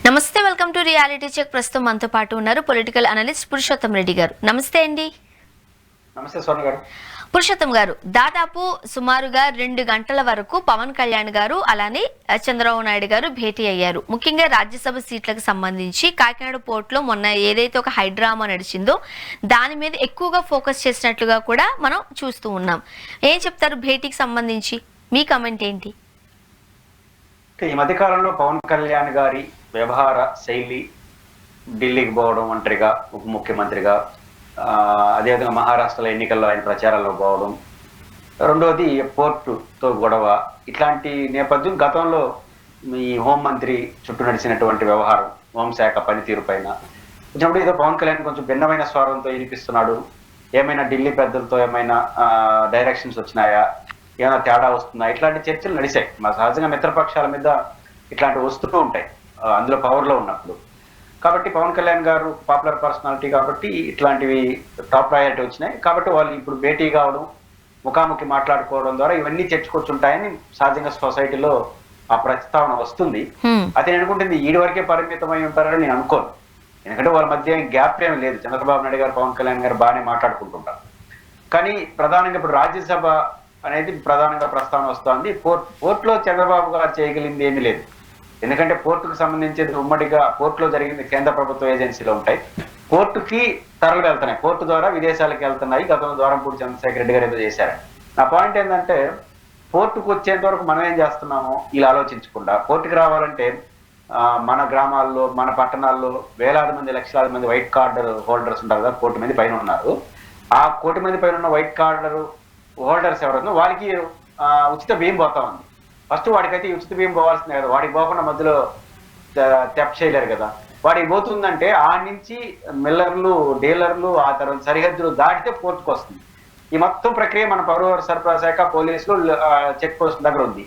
నమస్తే, welcome to reality check. ప్రస్తుతం మనతో పాటు ఉన్నారు పొలిటికల్ అనలిస్ట్ పురుషోత్తం రెడ్డి గారు. నమస్తే అండి. నమస్తే సోని గారు. పురుషోత్తం గారు, దాదాపు సుమారుగా 2 గంటల వరకు పవన్ కళ్యాణ్ గారు అలానే చంద్రబాబు నాయుడు గారు భేటీ అయ్యారు. ముఖ్యంగా రాజ్యసభ సీట్లకు సంబంధించి కాకినాడ పోర్టులో మొన్న ఏదైతే ఒక హైడ్రామా నడిచిందో దాని మీద ఎక్కువగా ఫోకస్ చేసినట్లుగా కూడా మనం చూస్తూ ఉన్నాం. ఏం చెప్తారు భేటీకి సంబంధించి? మీ కమెంట్ ఏంటి? ఈ మధ్యకాలంలో పవన్ కళ్యాణ్ గారి వ్యవహార శైలి, ఢిల్లీకి పోవడం ఒంటరిగా ఉప ముఖ్యమంత్రిగా, అదేవిధంగా మహారాష్ట్రలో ఎన్నికల్లో ఆయన ప్రచారాల్లో పోవడం, రెండోది పోర్టుతో గొడవ, ఇట్లాంటి నేపథ్యం గతంలో ఈ హోంమంత్రి చుట్టూ నడిచినటువంటి వ్యవహారం, హోంశాఖ పనితీరు పైన వచ్చినప్పుడు ఏదో పవన్ కళ్యాణ్ కొంచెం భిన్నమైన స్వరంతో వినిపిస్తున్నాడు. ఏమైనా ఢిల్లీ పెద్దలతో ఏమైనా డైరెక్షన్స్ వచ్చినాయా, ఏమైనా తేడా వస్తుందా, ఇట్లాంటి చర్చలు నడిచాయి. మా సహజంగా మిత్రపక్షాల మీద ఇట్లాంటివి వస్తూ ఉంటాయి అందులో పవర్లో ఉన్నప్పుడు. కాబట్టి పవన్ కళ్యాణ్ గారు పాపులర్ పర్సనాలిటీ కాబట్టి ఇట్లాంటివి టాప్ ప్రయారిటీ వచ్చినాయి. కాబట్టి వాళ్ళు ఇప్పుడు భేటీ కావడం, ముఖాముఖి మాట్లాడుకోవడం ద్వారా ఇవన్నీ చర్చకొచ్చుంటాయని సహజంగా సొసైటీలో ఆ ప్రస్తావన వస్తుంది. అది నేను అనుకుంటుంది ఈడి వరకే పరిమితమై ఉంటారని నేను అనుకోను. ఎందుకంటే వాళ్ళ మధ్య గ్యాప్ ఏమీ లేదు. చంద్రబాబు నాయుడు గారు పవన్ కళ్యాణ్ గారు బాగానే మాట్లాడుకుంటుంటారు. కానీ ప్రధానంగా ఇప్పుడు రాజ్యసభ అనేది ప్రధానంగా ప్రస్తావన వస్తుంది. పోర్టులో చంద్రబాబు గారు చేయగలిగింది ఏమీ లేదు. ఎందుకంటే పోర్టుకు సంబంధించి ఉమ్మడిగా పోర్టులో జరిగింది కేంద్ర ప్రభుత్వ ఏజెన్సీలో ఉంటాయి, పోర్టుకి తరలి వెళ్తున్నాయి, పోర్టు ద్వారా విదేశాలకు వెళ్తున్నాయి. గతంలో ద్వారంపూడి చంద్రశేఖర్ రెడ్డి గారు ఏదో చేశారు. నా పాయింట్ ఏంటంటే పోర్టుకు వచ్చేంత వరకు మనం ఏం చేస్తున్నామో ఇలా ఆలోచించకుండా, పోర్టుకి రావాలంటే మన గ్రామాల్లో మన పట్టణాల్లో వేలాది మంది లక్షలాది మంది వైట్ కార్డు హోల్డర్స్ ఉంటారు కదా, 1 కోటి మంది పైన ఉన్నారు. ఆ 1 కోటి మంది పైన ఉన్న వైట్ కార్డు హోల్డర్స్ ఎవరన్నా వాళ్ళకి ఉచిత బియ్యం పోతా ఉంది. ఫస్ట్ వాడికైతే ఉచిత బియ్యం పోవాల్సిందే కదా, వాడికి పోకుండా మధ్యలో తెప్ చేయలేరు కదా. వాడికి పోతుందంటే ఆ నుంచి మిల్లర్లు, డీలర్లు, ఆ తర్వాత సరిహద్దులు దాటితే పోర్టుకు వస్తుంది. ఈ మొత్తం ప్రక్రియ మన పౌర సరఫరా శాఖ, పోలీసులు చెక్ పోస్ట్ దగ్గర ఉంది.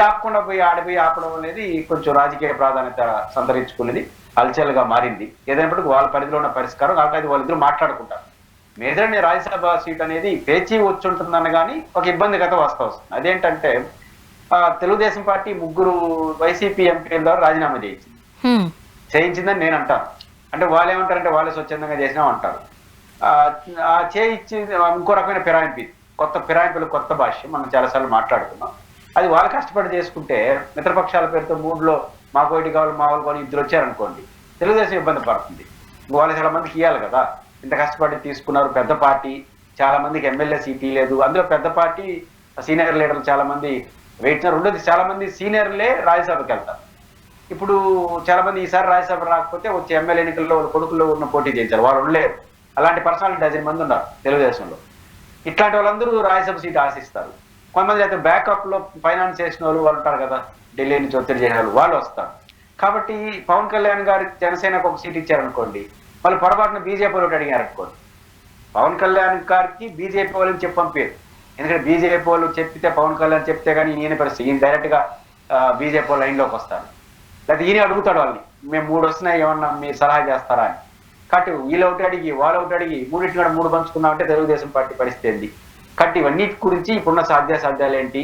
ఆపకుండా పోయి ఆడిపోయి ఆపడం అనేది కొంచెం రాజకీయ ప్రాధాన్యత సంతరించుకునేది, హల్చల్గా మారింది. ఏదైనప్పటికీ వాళ్ళ పరిధిలో ఉన్న పరిష్కారం కాబట్టి అది వాళ్ళిద్దరూ మాట్లాడుకుంటారు. మేజర్ రాజ్యసభ సీట్ అనేది పేచీ వచ్చి ఉంటుందన్న కానీ ఒక ఇబ్బందిగత వస్తుంది. అదేంటంటే తెలుగుదేశం పార్టీ 3 వైసీపీ ఎంపీల ద్వారా రాజీనామా చేయించిందని నేను అంటాను. అంటే వాళ్ళు ఏమంటారంటే వాళ్ళే స్వచ్ఛందంగా చేసినాం అంటారు. చేయించి ఇంకో రకమైన ఫిరాయింపు, కొత్త ఫిరాయింపులు, కొత్త భాష్యం మనం చాలాసార్లు మాట్లాడుకున్నాం. అది వాళ్ళు కష్టపడి చేసుకుంటే మిత్రపక్షాల పేరుతో 3లో మాకు ఒకటి కావాలి, మా వాళ్ళు కొని 2 వచ్చారనుకోండి, తెలుగుదేశం ఇబ్బంది పడుతుంది. వాళ్ళు చాలా మందికి ఇవ్వాలి కదా, ఇంత కష్టపడి తీసుకున్నారు. పెద్ద పార్టీ, చాలా మందికి ఎమ్మెల్యే సీట్ లేదు. అందులో పెద్ద పార్టీ సీనియర్ లీడర్లు చాలా మంది వెయిట్. రెండోది చాలా మంది సీనియర్లే రాజ్యసభకి వెళ్తారు. ఇప్పుడు చాలా మంది ఈసారి రాజ్యసభ రాకపోతే వచ్చే ఎమ్మెల్యే ఎన్నికల్లో వాళ్ళ కొడుకుల్లో ఉన్న పోటీ చేయించారు, వాళ్ళు ఉండలేరు. అలాంటి పర్సనాలిటీ 12 మంది ఉన్నారు తెలుగుదేశంలో. ఇట్లాంటి వాళ్ళందరూ రాజ్యసభ సీట్ ఆశిస్తారు. కొంతమంది అయితే బ్యాకప్ లో ఫైనాన్స్ చేసిన వాళ్ళు ఉంటారు కదా, ఢిల్లీ నుంచి ఒత్తిడి చేసిన వాళ్ళు వస్తారు. కాబట్టి పవన్ కళ్యాణ్ గారి జనసేనకు ఒక సీట్ ఇచ్చారనుకోండి, వాళ్ళు పొరపాటున బీజేపీ వాళ్ళు అడిగారు అనుకోండి, పవన్ కళ్యాణ్ గారికి బీజేపీ వాళ్ళని చెప్పి పంపారు. ఎందుకంటే బీజేపీ వాళ్ళు చెప్పితే, పవన్ కళ్యాణ్ చెప్తే కానీ ఈయన పరిస్థితి, ఈయన డైరెక్ట్ గా బీజేపీ వాళ్ళు లైన్లోకి వస్తారు. లేకపోతే ఈయన అడుగుతాడు వాళ్ళని, మేము 3 వస్తున్నాయి ఏమన్నా మీరు సలహా చేస్తారా అని. కాబట్టి వీళ్ళు ఒకటి అడిగి వాళ్ళు ఒకటి అడిగి 3 పంచుకున్నామంటే తెలుగుదేశం పార్టీ పరిస్థితి ఏంది. కాబట్టి ఇవన్నీ గురించి ఇప్పుడున్న సాధ్యాసాధ్యాలు ఏంటి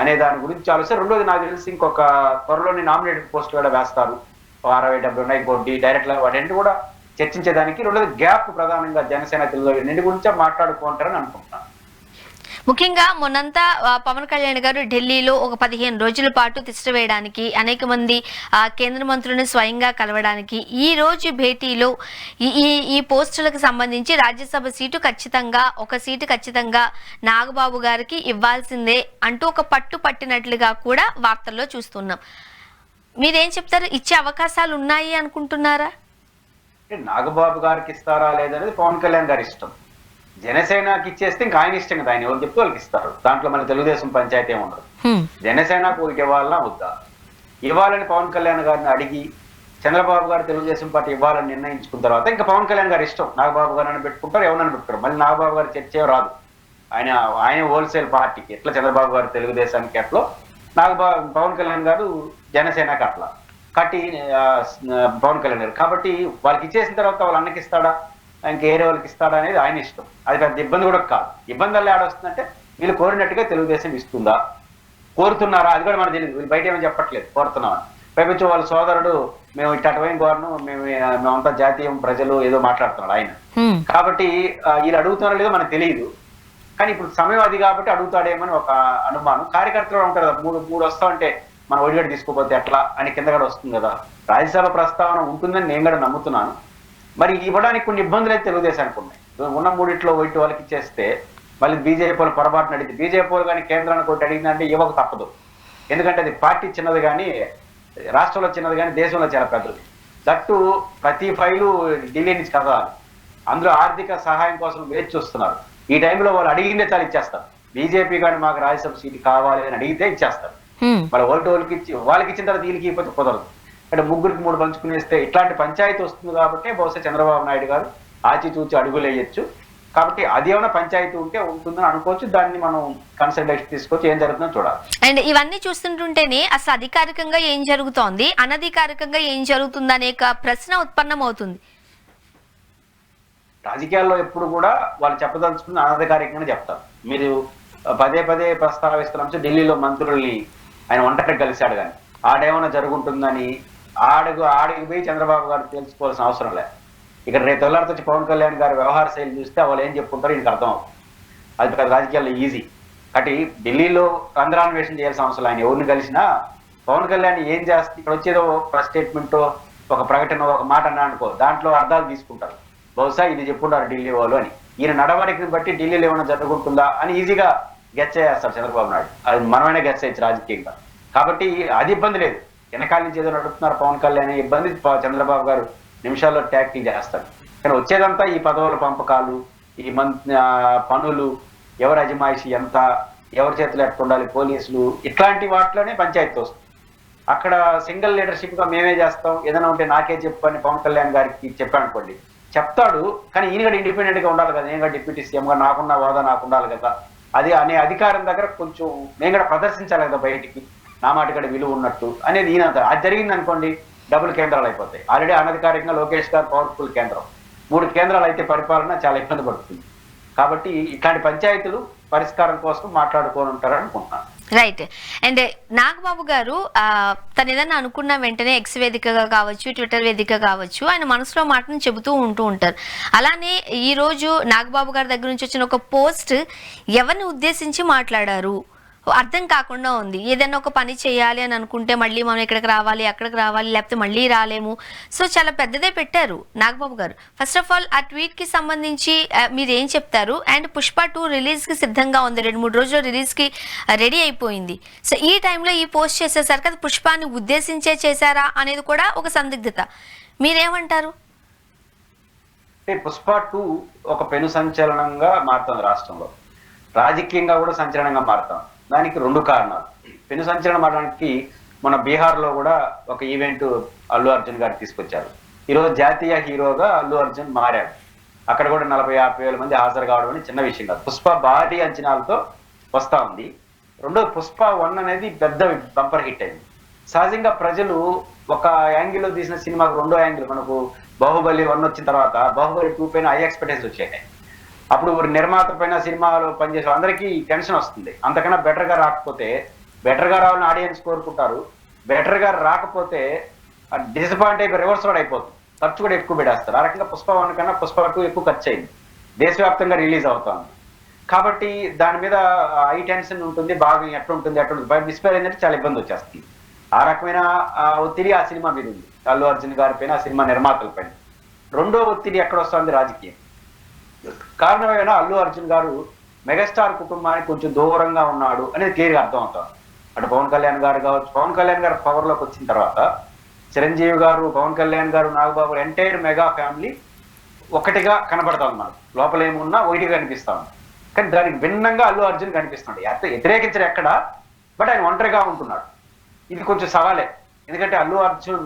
అనే దాని గురించి ఆలోచన. రెండోది నాకు తెలిసి ఇంకొక త్వరలోని నామినేటెడ్ పోస్ట్ కూడా వేస్తారు, 60-70 ఉన్నాయి ఇంకోటి డైరెక్ట్ గా, వాటి కూడా చర్చించేదానికి. రెండోది గ్యాప్ ప్రధానంగా జనసేన తెలుగు రెండింటి గురించే మాట్లాడుకుంటారని అనుకుంటున్నాను. ముఖ్యంగా మొన్నంతా పవన్ కళ్యాణ్ గారు ఢిల్లీలో ఒక 15 రోజుల పాటు తిష్ట వేయడానికి, అనేక మంది కేంద్ర మంత్రులను స్వయంగా కలవడానికి, ఈ రోజు భేటీలో ఈ పోస్టులకు సంబంధించి రాజ్యసభ సీటు ఖచ్చితంగా, ఒక సీటు ఖచ్చితంగా నాగబాబు గారికి ఇవ్వాల్సిందే అంటూ ఒక పట్టు పట్టినట్లుగా కూడా వార్తల్లో చూస్తున్నాం. మీరేం చెప్తారు? ఇచ్చే అవకాశాలు ఉన్నాయి అనుకుంటున్నారా? నాగబాబు గారికి ఇస్తారా లేదనేది పవన్ కళ్యాణ్ గారి ఇష్టం. జనసేనకి ఇచ్చేస్తే ఇంకా ఆయన ఇష్టం కదా, ఆయన ఎవరు చెప్తే వాళ్ళకి ఇస్తారు. దాంట్లో మన తెలుగుదేశం పంచాయతీ ఏమి ఉండదు. జనసేనకు ఒకటి ఇవ్వాలన్నా వద్దా, ఇవ్వాలని పవన్ కళ్యాణ్ గారిని అడిగి చంద్రబాబు గారు తెలుగుదేశం పార్టీ ఇవ్వాలని నిర్ణయించుకున్న తర్వాత ఇంకా పవన్ కళ్యాణ్ గారి ఇష్టం. నాగబాబు గారిని పెట్టుకుంటారు, ఎవరైనా పెట్టుకుంటారు. మళ్ళీ నాగబాబు గారు చర్చ రాదు. ఆయన హోల్సేల్ పార్టీకి ఎట్లా చంద్రబాబు గారు తెలుగుదేశానికి ఎట్లో, పవన్ కళ్యాణ్ గారు జనసేనకి అట్లా కట్టి పవన్ కళ్యాణ్ గారు. కాబట్టి వాళ్ళకి ఇచ్చేసిన తర్వాత వాళ్ళ అన్నకి ఇస్తాడా, ఇంకా ఏరే వాళ్ళకి ఇస్తాడా అనేది ఆయన ఇష్టం. అది పెద్ద ఇబ్బంది కూడా కాదు. ఇబ్బంది వల్ల ఏడొస్తుందంటే వీళ్ళు కోరినట్టుగా తెలుగుదేశం ఇస్తుందా, కోరుతున్నారా, అది కూడా మనకు తెలియదు. వీళ్ళు బయట ఏమీ చెప్పట్లేదు కోరుతున్నామని. పైపించి వాళ్ళ సోదరుడు మేము ఇట్ట పోయిన గవర్నర్ మేమంతా జాతీయం ప్రజలు ఏదో మాట్లాడుతున్నాడు ఆయన. కాబట్టి వీళ్ళు అడుగుతున్నారో లేదో మనకు తెలియదు, కానీ ఇప్పుడు సమయం అది కాబట్టి అడుగుతాడేమని ఒక అనుమానం. కార్యకర్తలు ఉంటారు కదా, మూడు వస్తా ఉంటే మన ఒడిగడ తీసుకోపోతే ఎట్లా అని కింద కూడా వస్తుంది కదా. రాజ్యసభ ప్రస్తావన ఉంటుందని నేను కూడా నమ్ముతున్నాను. మరి ఇవ్వడానికి కొన్ని ఇబ్బందులు అయితే తెలుగుదేశానికి ఉన్నాయి. ఉన్న మూడిట్లో ఒకటి వాళ్ళకి ఇచ్చేస్తే మళ్ళీ బీజేపీ వాళ్ళు పొరపాటున అడిగితే, బీజేపీ వాళ్ళు కానీ కేంద్రానికి ఒకటి అడిగిందంటే ఇవ్వక తప్పదు. ఎందుకంటే అది పార్టీ చిన్నది కానీ, రాష్ట్రంలో చిన్నది కానీ, దేశంలో చాలా పెద్దది. దట్టు ప్రతి ఫైలు ఢిల్లీ నుంచి కదలాలి. అందులో ఆర్థిక సహాయం కోసం వేచి చూస్తున్నారు. ఈ టైంలో వాళ్ళు అడిగిందే చాలా ఇచ్చేస్తారు. బీజేపీ కానీ మాకు రాజ్యసభ సీటు కావాలి అని అడిగితే ఇచ్చేస్తారు. వాళ్ళ వాళ్ళకి ఇచ్చి వాళ్ళకి ఇచ్చిన తర్వాత వీళ్ళకి ఇవ్వకపోతే కుదరదు. అంటే ముగ్గురికి 3 పంచుకునేస్తే ఇట్లాంటి పంచాయతీ వస్తుంది కాబట్టి బహుశా చంద్రబాబు నాయుడు గారు ఆచితూచి అడుగులు వేయచ్చు. కాబట్టి అది ఏమైనా పంచాయతీ ఉంటే ఉంటుందని అనుకోవచ్చు. దాన్ని మనం కన్సల్టేషన్ తీసుకోవచ్చు, ఏం జరుగుతుందో చూడాలి. అండ్ ఇవన్నీ చూస్తుంటుంటేనే అసలు అధికారికంగా ఏం జరుగుతోంది, అనధికారికంగా ఏం జరుగుతుంది అనే ప్రశ్న ఉత్పన్నం అవుతుంది. రాజకీయాల్లో ఎప్పుడు కూడా వాళ్ళు చెప్పదలుచుకుని అనధికారికంగా చెప్తారు. మీరు పదే ప్రస్తావిస్తున్న ఢిల్లీలో మంత్రుల్ని ఆయన ఒంటరికి కలిశాడు, కానీ ఆడేమైనా జరుగుతుందని ఆడికి పోయి చంద్రబాబు గారు తెలుసుకోవాల్సిన అవసరం లేదు. ఇక్కడ రేపు తెల్లారితో వచ్చి పవన్ కళ్యాణ్ గారి వ్యవహార శైలి చూస్తే వాళ్ళు ఏం చెప్పుకుంటారో ఈయనకు అర్థం అవుతుంది. అది పెద్ద రాజకీయాల్లో ఈజీ. కాబట్టి ఢిల్లీలో రంధ్రాన్వేషణ చేయాల్సిన అవసరం. ఆయన ఎవరిని కలిసినా పవన్ కళ్యాణ్ ఏం చేస్తే ఇక్కడ వచ్చేదో ఒక స్టేట్మెంట్, ఒక ప్రకటన, ఒక మాట అన్నా అనుకో, దాంట్లో అర్థాలు తీసుకుంటారు. బహుశా ఇది చెప్పుకుంటారు ఢిల్లీ వాళ్ళు అని. ఈయన నడవడికని బట్టి ఢిల్లీలో ఏమైనా జరుగుతుందా అని ఈజీగా గెస్ చేస్తారు చంద్రబాబు నాయుడు. అది మనమైనా గెస్ చేయొచ్చు రాజకీయంగా. కాబట్టి అది ఇబ్బంది లేదు. వెనకాల నుంచి ఏదో నడుపుతున్నారు పవన్ కళ్యాణ్ ఇబ్బంది చంద్రబాబు గారు నిమిషాల్లో ట్యాకిల్ చేస్తారు. కానీ వచ్చేదంతా ఈ పదవుల పంపకాలు, ఈ పనులు, ఎవరు అజమాయిషి ఎంత, ఎవరి చేతులు ఎట్టుండాలి, పోలీసులు, ఇట్లాంటి వాటిలోనే పంచాయతీ వస్తుంది. అక్కడ సింగిల్ లీడర్షిప్ గా మేమే చేస్తాం, ఏదైనా ఉంటే నాకే చెప్పు అని పవన్ కళ్యాణ్ గారికి చెప్పానుకోండి, చెప్తాడు. కానీ ఈయన కూడా ఇండిపెండెంట్ గా ఉండాలి కదా, నేను కూడా డిప్యూటీ సీఎం గా నాకున్న హోదా నాకు ఉండాలి కదా. అది అనే అధికారం దగ్గర కొంచెం నేను కూడా ప్రదర్శించాలి కదా బయటికి, నా మాట కూడా విలువ ఉన్నట్టు అనేది ఈయన. అది జరిగింది అనుకోండి, డబుల్ కేంద్రాలు అయిపోతాయి. ఆల్రెడీ అనధికారికంగా లోకేష్ గారు పవర్ఫుల్ కేంద్రం, 3 కేంద్రాలు అయితే పరిపాలన చాలా ఇబ్బంది పడుతుంది. కాబట్టి ఇట్లాంటి పంచాయతీలు పరిష్కారం కోసం మాట్లాడుకొని ఉంటారని అనుకుంటున్నాను. రైట్. అండ్ నాగబాబు గారు తను ఏదైనా అనుకున్న వెంటనే ఎక్స్ వేదికగా కావచ్చు, ట్విట్టర్ వేదిక కావచ్చు, ఆయన మనసులో మాటను చెబుతూ ఉంటారు. అలానే ఈ రోజు నాగబాబు గారి దగ్గర నుంచి వచ్చిన ఒక పోస్ట్ ఎవరిని ఉద్దేశించి మాట్లాడారు అర్థం కాకుండా ఉంది. ఏదైనా ఒక పని చేయాలి అని అనుకుంటే మళ్ళీ మనం ఇక్కడికి రావాలి, అక్కడికి రావాలి, లేకపోతే మళ్ళీ రాలేము. సో చాలా పెద్దదే పెట్టారు నాగబాబు గారు. ఫస్ట్ ఆఫ్ ఆల్ ఆ ట్వీట్ కి సంబంధించి మీరు ఏం చెప్తారు? అండ్ పుష్ప 2 రిలీజ్ కి సిద్ధంగా ఉంది, 2-3 రోజుల్లో రిలీజ్ కి రెడీ అయిపోయింది. సో ఈ టైంలో ఈ పోస్ట్ చేసేసరికి అది పుష్పాన్ని ఉద్దేశించే చేశారా అనేది కూడా ఒక సందిగ్ధత. మీరేమంటారు? పుష్ప 2 ఒక పెను సంచలనంగా మారుతుంది రాష్ట్రంలో, రాజకీయంగా కూడా సంచలనంగా మారుతాం. దానికి 2 కారణాలు. పెను సంచలనం అవడానికి మన బీహార్లో కూడా ఒక ఈవెంట్ అల్లు అర్జున్ గారు తీసుకొచ్చారు. ఈరోజు జాతీయ హీరోగా అల్లు అర్జున్ మారాడు. అక్కడ కూడా 40-50 వేల మంది హాజరు కావడం అని చిన్న విషయం కాదు. పుష్ప భారీ అంచనాలతో వస్తా ఉంది. రెండోది పుష్ప 1 అనేది పెద్ద బంపర్ హిట్ అయింది. సహజంగా ప్రజలు ఒక యాంగిల్లో తీసిన సినిమాకు రెండో యాంగిల్, మనకు బాహుబలి 1 వచ్చిన తర్వాత బాహుబలి 2 పైన హై ఎక్స్పెక్టేషన్స్ వచ్చాయి. అప్పుడు నిర్మాత పైన సినిమాలో పనిచేసే అందరికీ టెన్షన్ వస్తుంది. అంతకన్నా బెటర్ గా రాకపోతే, బెటర్ గా రావాలని ఆడియన్స్ కోరుకుంటారు. బెటర్ గా రాకపోతే డిసప్పాయింట్ అయిపోయి రివర్స్ కూడా అయిపోతుంది, ఖర్చు కూడా ఎక్కువ పెట్టేస్తారు. ఆ రకంగా పుష్ప 1 కన్నా పుష్ప 2 ఎక్కువ ఖర్చు అయింది, దేశవ్యాప్తంగా రిలీజ్ అవుతుంది. కాబట్టి దాని మీద హై టెన్షన్ ఉంటుంది, బాగా ఎట్లుంటుంది బయట డిస్ప్లే ఏంటంటే చాలా ఇబ్బంది వచ్చేస్తుంది. ఆ రకమైన ఒత్తిడి ఆ సినిమా మీద ఉంది, అల్లు అర్జున్ గారి పైన, ఆ సినిమా నిర్మాతల పైన. రెండో ఒత్తిడి ఎక్కడ వస్తుంది? రాజకీయం. కారణమైన అల్లు అర్జున్ గారు మెగాస్టార్ కుటుంబానికి కొంచెం దూరంగా ఉన్నాడు అనేది క్లియర్గా అర్థం అవుతుంది. అటు పవన్ కళ్యాణ్ గారు కావచ్చు, పవన్ కళ్యాణ్ గారు పవర్లోకి వచ్చిన తర్వాత చిరంజీవి గారు, పవన్ కళ్యాణ్ గారు, నాగబాబు ఎంటైర్ మెగా ఫ్యామిలీ ఒకటిగా కనబడతాం. మనకు లోపల ఏమున్నా ఒకటిగా కనిపిస్తాం. కానీ దానికి భిన్నంగా అల్లు అర్జున్ కనిపిస్తున్నాడు. వ్యతిరేకించరు ఎక్కడ, బట్ ఆయన ఒంటరిగా ఉంటున్నాడు. ఇది కొంచెం సవాలే. ఎందుకంటే అల్లు అర్జున్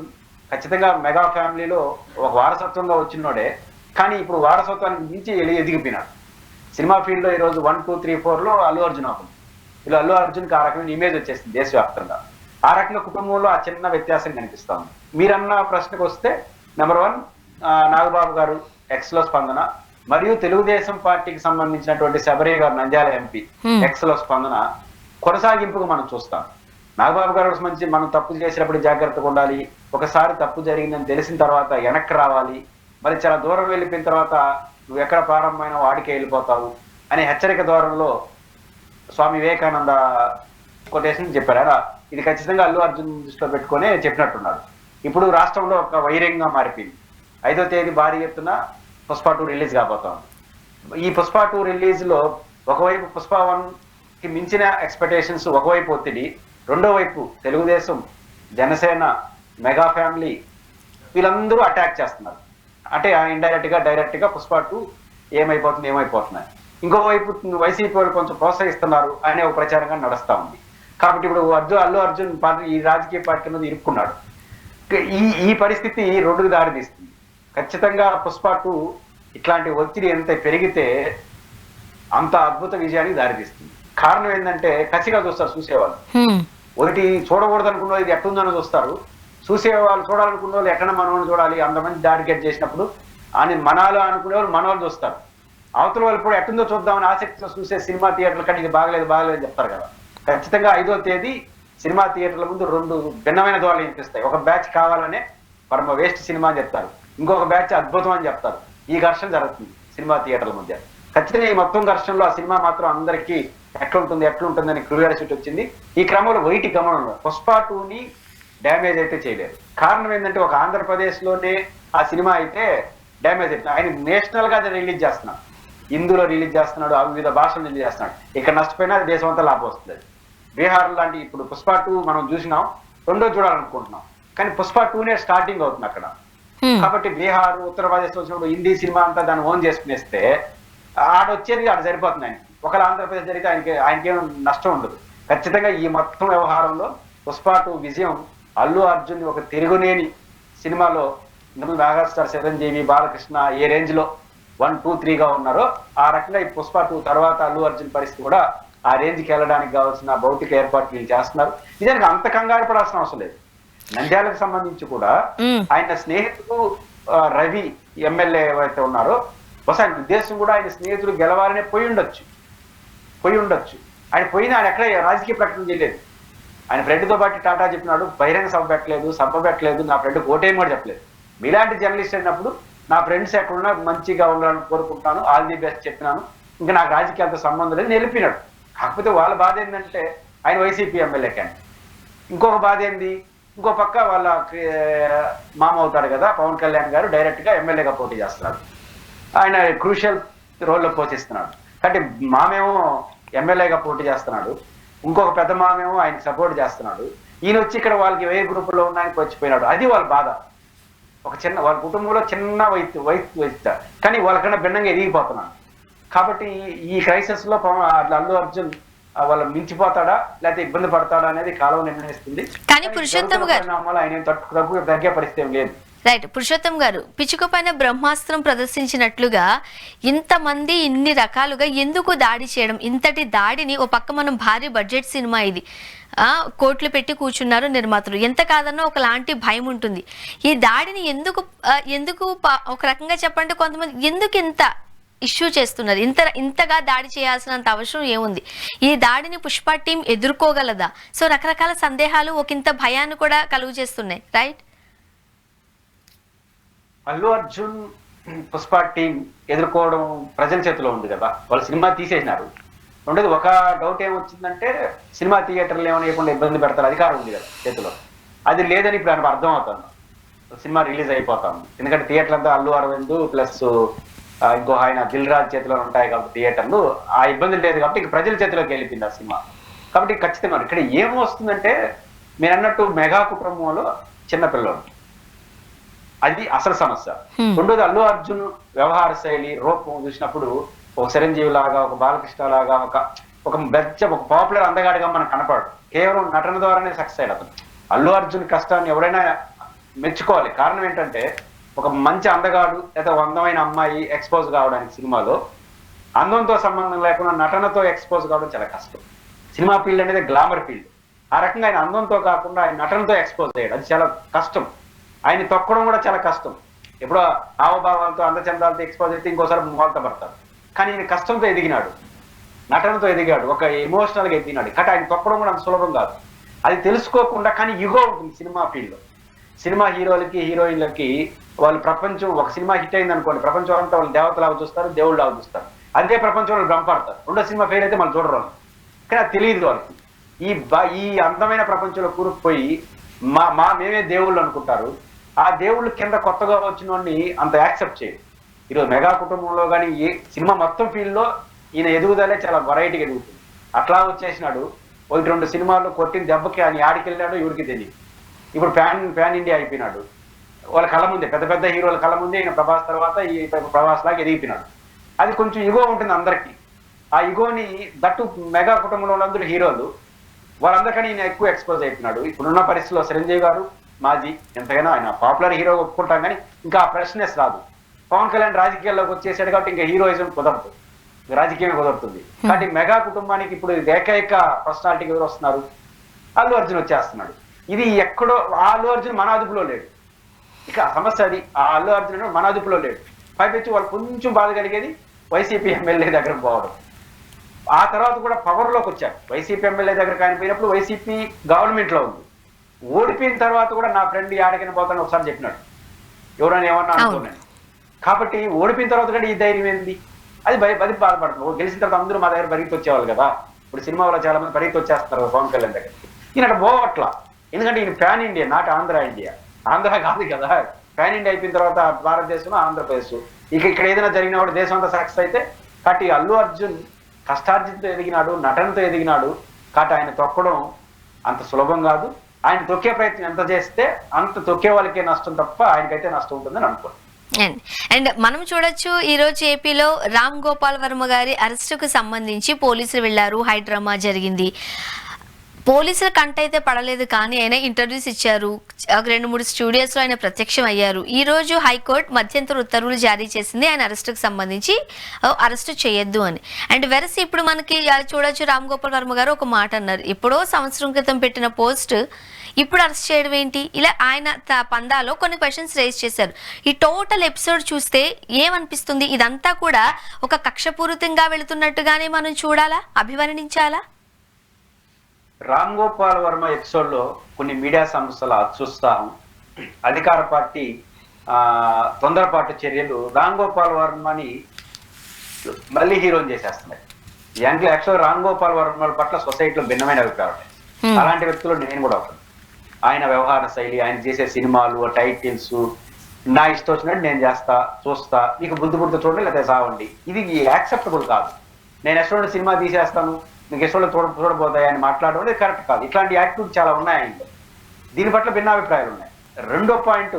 ఖచ్చితంగా మెగా ఫ్యామిలీలో ఒక వారసత్వంగా వచ్చినోడే, కానీ ఇప్పుడు వారసత్వానికి మించి ఎదిగిపోయినాడు. సినిమా ఫీల్డ్లో ఈరోజు 1, 2, 3, 4లో అల్లు అర్జున్ అవుతుంది. ఇలా అల్లు అర్జున్కి ఆ రకమైన ఇమేజ్ వచ్చేసింది దేశవ్యాప్తంగా. ఆ రకంగా కుటుంబంలో ఆ చిన్న వ్యత్యాసం కనిపిస్తా ఉంది. మీరన్న ప్రశ్నకు వస్తే, నెంబర్ 1 నాగబాబు గారు ఎక్స్లో స్పందన, మరియు తెలుగుదేశం పార్టీకి సంబంధించినటువంటి శబరి గారు నంద్యాల ఎంపీ ఎక్స్లో స్పందన కొనసాగింపుగా మనం చూస్తాం. నాగబాబు గారు మంచి మనం తప్పు చేసినప్పుడు జాగ్రత్తగా ఉండాలి, ఒకసారి తప్పు జరిగిందని తెలిసిన తర్వాత వెనక్కి రావాలి, మరి చాలా దూరం వెళ్ళిపోయిన తర్వాత నువ్వు ఎక్కడ ప్రారంభమైన వాడికే వెళ్ళిపోతావు అనే హెచ్చరిక ధోరణిలో స్వామి వివేకానంద కొటేషన్ చెప్పారు. ఆయన ఇది ఖచ్చితంగా అల్లు అర్జున్ దృష్టిలో పెట్టుకునే చెప్పినట్టున్నారు. ఇప్పుడు రాష్ట్రంలో ఒక వైరంగా మారిపోయింది. 5వ తేదీ భారీ ఎత్తున పుష్ప 2 రిలీజ్ కాబోతాం. ఈ పుష్ప 2 రిలీజ్ లో ఒకవైపు పుష్ప 1కి మించిన ఎక్స్పెక్టేషన్స్, ఒకవైపు ఒత్తిడి, రెండో వైపు తెలుగుదేశం, జనసేన, మెగా ఫ్యామిలీ వీళ్ళందరూ అటాక్ చేస్తున్నారు. అంటే ఇండైరెక్ట్ గా డైరెక్ట్ గా పుష్ప 2 ఏమైపోతున్నాయి. ఇంకోవైపు వైసీపీ వాళ్ళు కొంచెం ప్రోత్సహిస్తున్నారు అనే ఒక ప్రచారంగా నడుస్తా ఉంది. కాబట్టి ఇప్పుడు అల్లు అర్జున్ పార్టీ ఈ రాజకీయ పార్టీ మీద ఇరుక్కున్నాడు. ఈ పరిస్థితి రెండుకు దారి తీస్తుంది. ఖచ్చితంగా పుష్ప 2 ఇట్లాంటి ఒత్తిడి ఎంత పెరిగితే అంత అద్భుత విజయానికి దారితీస్తుంది. కారణం ఏంటంటే కసిగా చూస్తారు చూసేవాళ్ళు. ఒకటి చూడకూడదు అనుకున్న ఇది ఎట్టుందని చూస్తారు, చూసేవాళ్ళు చూడాలనుకున్న వాళ్ళు ఎక్కడ మనవాళ్ళు చూడాలి, అంతమంది టార్గెట్ చేసినప్పుడు అని మనాలు అనుకునే వాళ్ళు మనవాళ్ళు చూస్తారు. అవతల వాళ్ళు కూడా ఎట్టుందో చూద్దామని ఆసక్తితో చూసే సినిమా థియేటర్ల కంటే ఇది బాగలేదు చెప్తారు కదా. ఖచ్చితంగా 5వ తేదీ సినిమా థియేటర్ల ముందు 2 భిన్నమైన ధోరణులు వినిపిస్తాయి. ఒక బ్యాచ్ కావాలనే పరమ వేస్ట్ సినిమా అని చెప్తారు, ఇంకొక బ్యాచ్ అద్భుతం అని చెప్తారు. ఈ ఘర్షణ జరుగుతుంది సినిమా థియేటర్ల మధ్య. ఖచ్చితంగా ఈ మొత్తం ఘర్షణలో ఆ సినిమా మాత్రం అందరికీ ఎట్లుంటుందని క్యూరియాసిటీ వచ్చింది. ఈ క్రమంలో వైటి గమనంలో పుష్ప 2ని డ్యామేజ్ అయితే చేయలేదు. కారణం ఏంటంటే ఒక ఆంధ్రప్రదేశ్ లోనే ఆ సినిమా అయితే డ్యామేజ్ అవుతుంది. ఆయన నేషనల్ గా రిలీజ్ చేస్తున్నాడు, హిందీలో రిలీజ్ చేస్తున్నాడు, వివిధ భాషలు రిలీజ్ చేస్తున్నాడు. ఇక్కడ నష్టపోయినా దేశం అంతా లాభం వస్తుంది. బీహార్ లాంటి ఇప్పుడు పుష్ప 2 మనం చూసినాం, రెండో చూడాలనుకుంటున్నాం, కానీ పుష్ప 2నే స్టార్టింగ్ అవుతుంది అక్కడ. కాబట్టి బీహార్, ఉత్తరప్రదేశ్ వచ్చినప్పుడు హిందీ సినిమా అంతా దాన్ని ఓన్ చేసుకునేస్తే ఆడొచ్చేది ఆడ సరిపోతుంది. ఆయనకి ఒకవేళ ఆంధ్రప్రదేశ్ జరిగితే ఆయనకేం నష్టం ఉండదు. ఖచ్చితంగా ఈ మొత్తం వ్యవహారంలో పుష్ప 2 విజయం అల్లు అర్జున్ ఒక తిరుగులేని సినిమాలో మెగాస్టార్ చిరంజీవి, బాలకృష్ణ ఏ రేంజ్ లో 1, 2, 3గా ఉన్నారో ఆ రకంగా ఈ పుష్ప 2 తర్వాత అల్లు అర్జున్ పరిస్థితి కూడా ఆ రేంజ్కి వెళ్ళడానికి కావాల్సిన భౌతిక ఏర్పాట్లు వీళ్ళు చేస్తున్నారు. నిజానికి అంత కంగారు పడాల్సిన అవసరం లేదు. నంద్యాలకు సంబంధించి కూడా ఆయన స్నేహితుడు రవి ఎమ్మెల్యే ఎవరైతే ఉన్నారో బహుశా ఆయన ఉద్దేశం కూడా ఆయన స్నేహితుడు గెలవాలనే పోయి ఉండొచ్చు. ఆయన పోయినా ఆయన ఎక్కడ రాజకీయ ప్రకటన చేయలేదు. ఆయన ఫ్రెండ్తో పాటు టాటా చెప్పినాడు, బహిరంగ సభ పెట్టలేదు, నా ఫ్రెండ్ ఓటేం కూడా చెప్పలేదు. మీలాంటి జర్నలిస్ట్ అయినప్పుడు నా ఫ్రెండ్స్ ఎక్కడున్నా మంచిగా ఉండాలని కోరుకుంటున్నాను, ఆల్ ది బెస్ట్ చెప్పినాను, ఇంకా నాకు రాజకీయాలతో సంబంధం లేదు నిలిపినాడు. కాకపోతే వాళ్ళ బాధ ఏంటంటే ఆయన వైసీపీ ఎమ్మెల్యే కానీ ఇంకొక బాధ ఏంది, ఇంకో పక్క వాళ్ళ మామ అవుతాడు కదా పవన్ కళ్యాణ్ గారు డైరెక్ట్ గా ఎమ్మెల్యేగా పోటీ చేస్తున్నాడు. ఆయన క్రూషియల్ రోల్లో పోషిస్తున్నాడు. కాబట్టి మామేమో ఎమ్మెల్యేగా పోటీ చేస్తున్నాడు, ఇంకొక పెద్ద మామేమో ఆయనకు సపోర్ట్ చేస్తున్నాడు. ఈయన వచ్చి ఇక్కడ వాళ్ళకి ఏ గ్రూపులో ఉన్నాయని వచ్చిపోయినాడు. అది వాళ్ళ బాధ. ఒక చిన్న వాళ్ళ కుటుంబంలో చిన్న వయసు కానీ వాళ్ళకన్నా భిన్నంగా ఎదిగిపోతున్నాడు. కాబట్టి ఈ క్రైసిస్ లో అల్లు అర్జున్ వాళ్ళ మించిపోతాడా లేకపోతే ఇబ్బంది పడతాడా అనేది కాలం నిర్ణయిస్తుంది. కానీ పురుషోత్తం గారు ఆయన తగ్గే పరిస్థితి లేదు. రైట్. పురుషోత్తం గారు, పిచ్చుక పైన బ్రహ్మాస్త్రం ప్రదర్శించినట్లుగా ఇంతమంది ఇన్ని రకాలుగా ఎందుకు దాడి చేయడం? ఇంతటి దాడిని ఓ పక్క మనం భారీ బడ్జెట్ సినిమా ఇది, కోట్లు పెట్టి కూర్చున్నారు నిర్మాతలు, ఎంత కాదన్నా ఒకలాంటి భయం ఉంటుంది. ఈ దాడిని ఎందుకు ఒక రకంగా చెప్పంటే కొంతమంది ఎందుకు ఇంత ఇష్యూ చేస్తున్నారు, ఇంతగా దాడి చేయాల్సినంత అవసరం ఏముంది? ఈ దాడిని పుష్ప టీం ఎదుర్కోగలదా? సో రకరకాల సందేహాలు ఒకంత భయాన్ని కూడా కలుగు చేస్తున్నాయి. రైట్. అల్లు అర్జున్ పుష్ప టీం ఎదుర్కోవడం ప్రజల చేతిలో ఉంది కదా. వాళ్ళు సినిమా తీసేసినారు. రెండోది ఒక డౌట్ ఏమొచ్చిందంటే సినిమా థియేటర్లు ఏమైనా లేకుండా ఇబ్బంది పెడతారు, అధికారం ఉంది కదా చేతిలో. అది లేదని ఇప్పుడు ఆయనకు అర్థం అవుతుంది. సినిమా రిలీజ్ అయిపోతాము, ఎందుకంటే థియేటర్ అంతా అల్లు అరవింద్ ప్లస్ ఇంకో ఆయన దిల్ రాజ్ చేతిలో ఉంటాయి కాబట్టి థియేటర్లు ఆ ఇబ్బంది లేదు కాబట్టి ఇక ప్రజల చేతిలోకి వెళ్ళిపోయింది ఆ సినిమా. కాబట్టి ఖచ్చితంగా ఇక్కడ ఏమొస్తుందంటే మీరు అన్నట్టు మెగా కుటుంబంలో చిన్నపిల్లలు, అది అసలు సమస్య. రెండోది అల్లు అర్జున్ వ్యవహార శైలి రూపం చూసినప్పుడు ఒక చిరంజీవి లాగా, ఒక బాలకృష్ణ లాగా, ఒక పాపులర్ అందగాడిగా మనకు కనపడు. కేవలం నటన ద్వారానే సక్సెస్ అయ్యాడు అతను. అల్లు అర్జున్ కష్టాన్ని ఎవరైనా మెచ్చుకోవాలి. కారణం ఏంటంటే ఒక మంచి అందగాడు లేదా అందమైన అమ్మాయి ఎక్స్పోజ్ కావడానికి సినిమాలో అందంతో సంబంధం లేకుండా నటనతో ఎక్స్పోజ్ కావడం చాలా కష్టం. సినిమా ఫీల్డ్ అనేది గ్లామర్ ఫీల్డ్. ఆ రకంగా ఆయన అందంతో కాకుండా ఆయన నటనతో ఎక్స్పోజ్ అయ్యాడు, అది చాలా కష్టం. ఆయన తొక్కడం కూడా చాలా కష్టం. ఎప్పుడో హావభావాలతో అందచందాలతో ఎక్స్పోజ్ అయితే ఇంకోసారి మూలత పడతాడు. కానీ ఈయన కష్టంతో ఎదిగినాడు, నటనతో ఎదిగాడు, ఒక ఎమోషనల్గా ఎదిగినాడు. కాబట్టి ఆయన తొక్కడం కూడా అంత సులభం కాదు. అది తెలుసుకోకుండా కానీ యుగో ఉంటుంది సినిమా ఫీల్డ్లో. సినిమా హీరోలకి హీరోయిన్లకి వాళ్ళు ప్రపంచం ఒక సినిమా హిట్ అయింది అనుకోండి, ప్రపంచం అంతా వాళ్ళు దేవతలాగా చూస్తారు, దేవుళ్ళలాగా చూస్తారు. అదే ప్రపంచంలో బ్రహ్మపడతారు. రెండో సినిమా ఫెయిల్ అయితే మళ్ళీ చూడరు వాళ్ళు. కానీ అది తెలియదు వాళ్ళకి. ఈ అందమైన ప్రపంచంలో కూరుకుపోయి మేమే దేవుళ్ళు అనుకుంటారు. ఆ దేవుళ్ళు కింద కొత్తగా వచ్చిన వాడిని అంత యాక్సెప్ట్ చేయరు. ఈరోజు మెగా కుటుంబంలో కానీ ఏ సినిమా మొత్తం ఫీల్డ్లో ఈయన ఎదుగుదలే చాలా వెరైటీగా ఎదుగుతుంది. అట్లా వచ్చేసినాడు. 1-2 సినిమాలు కొట్టిన దెబ్బకి ఆయన ఆడికి వెళ్ళాడు ఎవరికి తెలియదు. ఇప్పుడు ప్యాన్ ఇండియా అయిపోయినాడు. వాళ్ళ కళ్ళ ముందే పెద్ద పెద్ద హీరోల కళ్ళ ముందే ఈయన ప్రభాస్ తర్వాత ఈ ప్రభాస్ లాగా ఎదిగిపోయినాడు. అది కొంచెం ఇగో ఉంటుంది అందరికీ. ఆ ఇగోని దట్టు మెగా కుటుంబంలో ఉన్నందరూ హీరోలు, వాళ్ళందరికీ ఈయన ఎక్కువ ఎక్స్పోజ్ అయిపోయినాడు. ఇప్పుడున్న పరిస్థితిలో చిరంజీవి గారు మాజీ ఎంతైనా ఆయన పాపులర్ హీరో ఒప్పుకుంటాం, కానీ ఇంకా ఆ ప్రశ్నెస్ రాదు. పవన్ కళ్యాణ్ రాజకీయాల్లోకి వచ్చేసాడు కాబట్టి ఇంకా హీరోయిజం కుదరదు, రాజకీయమే కుదురుతుంది. కాబట్టి మెగా కుటుంబానికి ఇప్పుడు ఏకైక పర్సనాలిటీకి ఎవరు వస్తున్నారు? అల్లు అర్జున్ వచ్చేస్తున్నాడు. ఇది ఎక్కడో ఆ అల్లు అర్జున్ మన అదుపులో లేడు. ఇక సమస్య అది, ఆ అల్లు అర్జున్ మన అదుపులో లేడు. పైపెచ్చి వాళ్ళు కొంచెం బాధ కలిగేది వైసీపీ ఎమ్మెల్యే దగ్గరకు పోవడం. ఆ తర్వాత కూడా పవర్లోకి వచ్చారు. వైసీపీ ఎమ్మెల్యే దగ్గర కానిపోయినప్పుడు వైసీపీ గవర్నమెంట్లో ఉంది. ఓడిపోయిన తర్వాత కూడా నా ఫ్రెండ్ ఆడికిన పోతాను ఒకసారి చెప్పినాడు, ఎవరైనా ఏమన్నా అనుకున్నాను. కాబట్టి ఓడిపోయిన తర్వాత కూడా ఈ ధైర్యం ఏంది? అది బాధపడుతుంది. గెలిచిన తర్వాత అందరూ మా దగ్గర పరిగెత్తి వచ్చేవాళ్ళు కదా. ఇప్పుడు సినిమాలో చాలా మంది పరిగెత్తి వచ్చేస్తున్నారు పవన్ కళ్యాణ్ దగ్గర. ఈయన పోవట్లా, ఎందుకంటే ఈయన pan India, not Andhra India. Andhra కాదు కదా, ప్యాన్ ఇండియా అయిపోయిన తర్వాత భారతదేశం, ఆంధ్రప్రదేశ్. ఇక్కడ ఏదైనా జరిగినా కూడా దేశం అంతా సక్సెస్ అయితే. కాబట్టి అల్లు అర్జున్ కష్టార్జితంతో ఎదిగినాడు, నటనతో ఎదిగినాడు. కాబట్టి ఆయన తొక్కడం అంత సులభం కాదు. ఆయన తొక్కే ప్రయత్నం ఎంత చేస్తే అంత తొక్కే వాళ్ళకే నష్టం తప్ప ఆయనకైతే నష్టం ఉంటుందని అనుకోండి. అండ్ మనం చూడొచ్చు, ఈ రోజు ఏపీలో రామ్ గోపాల్ వర్మ గారి అరెస్టుకు సంబంధించి పోలీసులు వెళ్లారు, హైడ్రామా జరిగింది. పోలీసుల కంటైతే పడలేదు, కానీ ఆయన ఇంటర్వ్యూస్ ఇచ్చారు. 2-3 స్టూడియోస్లో ఆయన ప్రత్యక్షం అయ్యారు. ఈ రోజు హైకోర్టు మధ్యంతర ఉత్తర్వులు జారీ చేసింది ఆయన అరెస్టుకు సంబంధించి, అరెస్టు చేయొద్దు అని. అండ్ వెరసి ఇప్పుడు మనకి చూడొచ్చు, రామ్ గోపాల్ వర్మ గారు ఒక మాట అన్నారు, ఎప్పుడో సంవత్సరం క్రితం పెట్టిన పోస్ట్ ఇప్పుడు అరెస్ట్ చేయడం ఏంటి? ఇలా ఆయన పందాలో కొన్ని క్వశ్చన్స్ రేజ్ చేశారు. ఈ టోటల్ ఎపిసోడ్ చూస్తే ఏమనిపిస్తుంది? ఇదంతా కూడా ఒక కక్షపూరితంగా వెళుతున్నట్టుగానే మనం చూడాలా, అభివర్ణించాలా? రామ్ గోపాల్ వర్మ ఎపిసోడ్ లో కొన్ని మీడియా సంస్థల అత్యుత్సాహం, అధికార పార్టీ తొందరపాటు చర్యలు రామ్ గోపాల్ వర్మని మళ్ళీ హీరోని చేసేస్తున్నాయి. యాక్చువల్ రామ్ గోపాల్ వర్మ పట్ల సొసైటీలో భిన్నమైన అభిప్రాయం. అలాంటి వ్యక్తులు నేను కూడా ఒకటి. ఆయన వ్యవహార శైలి, ఆయన చేసే సినిమాలు, టైటిల్స్, నా ఇష్టం వచ్చినట్టు నేను చేస్తా, చూస్తా, మీకు బుద్ధి చూడండి లేదా సావండి, ఇది యాక్సెప్టబుల్ కాదు. నేను ఎస్టోడ్ సినిమా తీసేస్తాను, మీకు ఎస్టోడ్ చూడబోతాయి అని మాట్లాడడం అనేది కరెక్ట్ కాదు. ఇట్లాంటి యాటిట్యూడ్ చాలా ఉన్నాయి ఆయనలో. దీని పట్ల భిన్నాభిప్రాయాలు ఉన్నాయి. రెండో పాయింట్,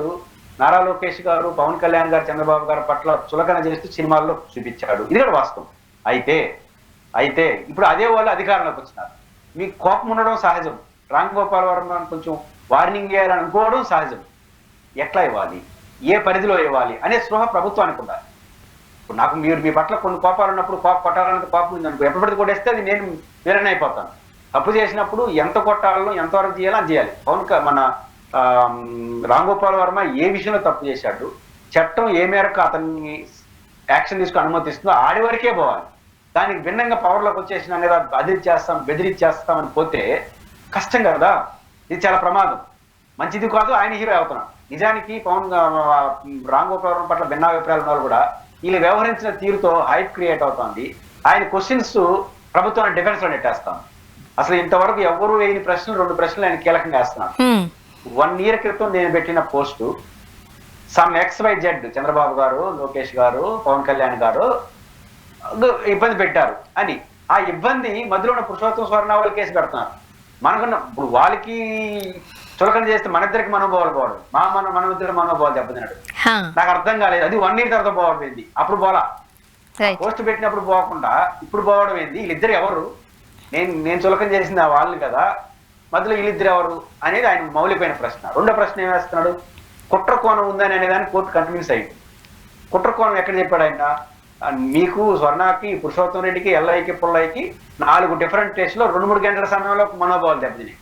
నారా లోకేష్ గారు, పవన్ కళ్యాణ్ గారు, చంద్రబాబు గారి పట్ల చులకన చేస్తూ సినిమాల్లో చూపించాడు. ఇది కూడా వాస్తవం. అయితే ఇప్పుడు అదే వాళ్ళు అధికారంలోకి వచ్చినారు. మీకు కోపం ఉండడం సహజం. రామ్ గోపాల్ వర్మ కొంచెం వార్నింగ్ చేయాలని అనుకోవడం సహజం. ఎట్లా ఇవ్వాలి, ఏ పరిధిలో ఇవ్వాలి అనే స్పృహ ప్రభుత్వానికి ఉండాలి. ఇప్పుడు నాకు మీ పట్ల కొన్ని కోపాలు ఉన్నప్పుడు కొట్టాలన్నది కోపం ఉందనుకో, ఎప్పటికీ కొట్టేస్తే అది నేను వేరేనే అయిపోతాను. తప్పు చేసినప్పుడు ఎంత కొట్టాలో ఎంతవరకు చేయాలో అది చేయాలి. మన రామ్ గోపాల్ వర్మ ఏ విషయంలో తప్పు చేశాడు, చట్టం ఏ మేరకు అతన్ని యాక్షన్ తీసుకుని అనుమతిస్తుందో ఆడి వరకే పోవాలి. దానికి భిన్నంగా పవర్లోకి వచ్చేసిన లేదా బెదిరిచ్చేస్తామని పోతే కష్టం కదా. ఇది చాలా ప్రమాదం, మంచిది కాదు. ఆయన హీరో అవుతున్నాడు. నిజానికి రామ్ గోపాల్ వర్మ పట్ల భిన్నాభిప్రాయాలు ఉన్న వాళ్ళు కూడా వీళ్ళు వ్యవహరించిన తీరుతో హైప్ క్రియేట్ అవుతుంది. ఆయన క్వశ్చన్స్ ప్రభుత్వాన్ని డిఫెన్స్ లో నెట్టేస్తాను. అసలు ఇంతవరకు ఎవరు వేయని ప్రశ్నలు 2 ప్రశ్నలు ఆయన కీలకంగా వేస్తున్నాను. 1 year క్రితం నేను పెట్టిన పోస్టు సమ్ XYZ చంద్రబాబు గారు, లోకేష్ గారు, పవన్ కళ్యాణ్ గారు ఇబ్బంది పెట్టారు అని. ఆ ఇబ్బంది మధ్యలో ఉన్న పురుషోత్తం స్వర్ణావళి కేసు పెడుతున్నారు. మనకున్న ఇప్పుడు వాళ్ళకి చులకన చేస్తే మన ఇద్దరికి మనోభావాలు పోవడం, మన ఇద్దరు మనోభావాలు దెబ్బతిన్నాడు. నాకు అర్థం కాలేదు. అది 1 year తర్వాత పోవడం ఏంది? అప్పుడు పోలా, పోస్ట్ పెట్టినప్పుడు పోకుండా ఇప్పుడు పోవడం ఏంది? వీళ్ళిద్దరు ఎవరు? నేను చులకన చేసింది వాళ్ళు కదా, మధ్యలో వీళ్ళిద్దరు ఎవరు అనేది ఆయన మౌలికమైన ప్రశ్న. రెండో ప్రశ్న ఏం వేస్తున్నాడు? కుట్ర కోణం ఉందని అనేదాన్ని కోర్టు కన్విన్స్ అయింది. కుట్ర కోణం ఎక్కడ చెప్పాడు ఆయన? మీకు స్వర్ణకి, పురుషోత్తం రెడ్డికి, ఎల్ఐకి, పుల్లయ్యకి 4 different కేసులో 2-3 గంటల సమయంలో మనోభావాలు దెబ్బతిని